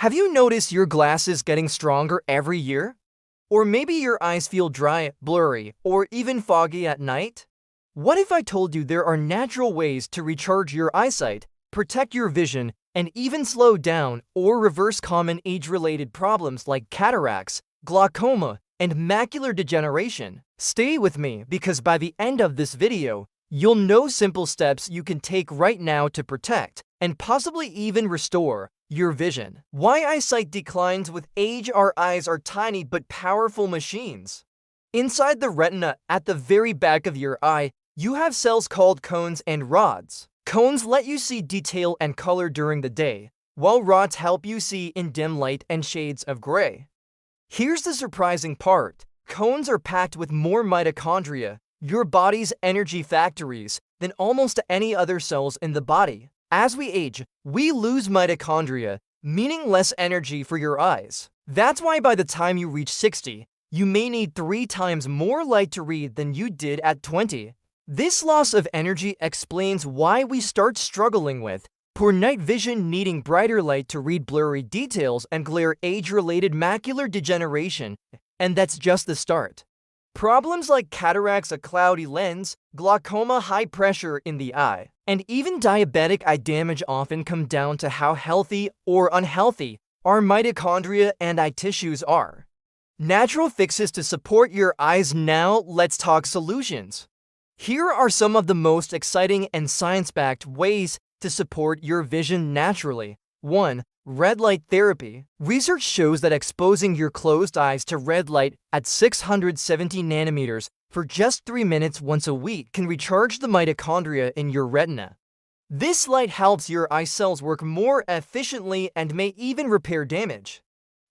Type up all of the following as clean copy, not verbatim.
Have you noticed your glasses getting stronger every year? Or maybe your eyes feel dry, blurry, or even foggy at night? What if I told you there are natural ways to recharge your eyesight, protect your vision, and even slow down or reverse common age-related problems like cataracts, glaucoma, and macular degeneration? Stay with me because by the end of this video, you'll know simple steps you can take right now to protect and possibly even restore your vision. Why eyesight declines with age. Our eyes are tiny but powerful machines. Inside the retina, at the very back of your eye, you have cells called cones and rods. Cones let you see detail and color during the day, while rods help you see in dim light and shades of gray. Here's the surprising part. Cones are packed with more mitochondria, your body's energy factories, than almost any other cells in the body. As we age, we lose mitochondria, meaning less energy for your eyes. That's why by the time you reach 60, you may need 3 times more light to read than you did at 20. This loss of energy explains why we start struggling with poor night vision, needing brighter light to read blurry details and glare, age-related macular degeneration, and that's just the start. Problems like cataracts, a cloudy lens, glaucoma, high pressure in the eye, and even diabetic eye damage often come down to how healthy or unhealthy our mitochondria and eye tissues are. Natural fixes to support your eyes. Now let's talk solutions. Here are some of the most exciting and science-backed ways to support your vision naturally. 1. Red light therapy. Research shows that exposing your closed eyes to red light at 670 nanometers for just 3 minutes once a week can recharge the mitochondria in your retina. This light helps your eye cells work more efficiently and may even repair damage.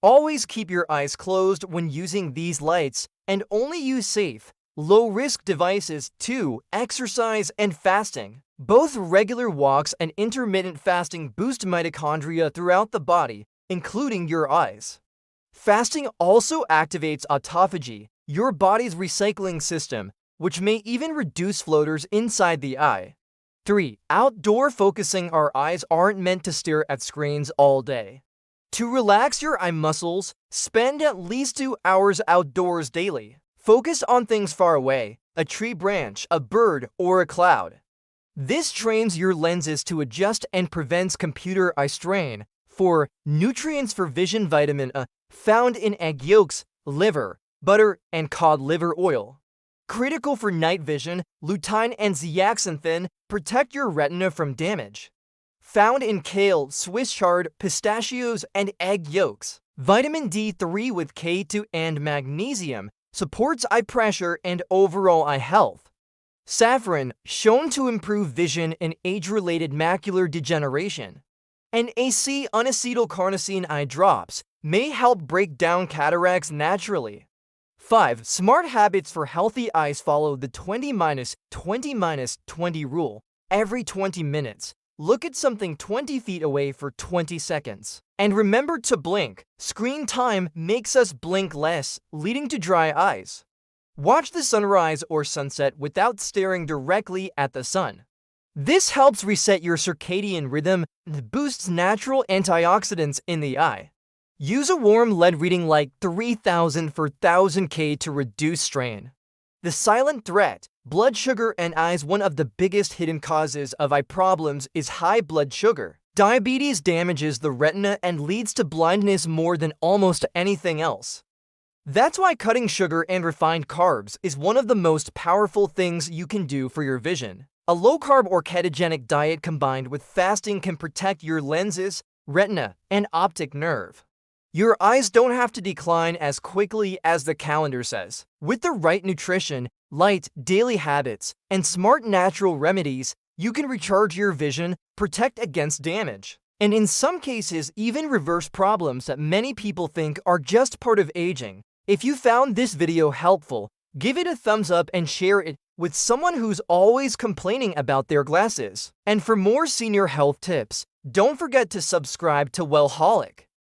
Always keep your eyes closed when using these lights and only use safe, low-risk devices. 2. Exercise and fasting. Both regular walks and intermittent fasting boost mitochondria throughout the body, including your eyes. Fasting also activates autophagy, your body's recycling system, which may even reduce floaters inside the eye. 3. Outdoor focusing. Our eyes aren't meant to stare at screens all day. To relax your eye muscles, spend at least 2 hours outdoors daily. Focus on things far away, a tree branch, a bird, or a cloud. This trains your lenses to adjust and prevents computer eye strain. 4. Nutrients for vision. Vitamin A, found in egg yolks, liver, butter, and cod liver oil. Critical for night vision, lutein and zeaxanthin protect your retina from damage. Found in kale, Swiss chard, pistachios, and egg yolks. Vitamin D3 with K2 and magnesium supports eye pressure and overall eye health. Saffron, shown to improve vision in age-related macular degeneration. And AC unacetyl-carnosine eye drops may help break down cataracts naturally. 5. Smart habits for healthy eyes. Follow the 20-20-20 rule. Every 20 minutes, look at something 20 feet away for 20 seconds. And remember to blink. Screen time makes us blink less, leading to dry eyes. Watch the sunrise or sunset without staring directly at the sun. This helps reset your circadian rhythm and boosts natural antioxidants in the eye. Use a warm LED reading like 3000 for 1000K to reduce strain. The silent threat, blood sugar and eyes. One of the biggest hidden causes of eye problems is high blood sugar. Diabetes damages the retina and leads to blindness more than almost anything else. That's why cutting sugar and refined carbs is one of the most powerful things you can do for your vision. A low-carb or ketogenic diet combined with fasting can protect your lenses, retina, and optic nerve. Your eyes don't have to decline as quickly as the calendar says. With the right nutrition, light, daily habits, and smart natural remedies, you can recharge your vision, protect against damage, and in some cases even reverse problems that many people think are just part of aging. If you found this video helpful, give it a thumbs up and share it with someone who's always complaining about their glasses. And for more senior health tips, don't forget to subscribe to Holic.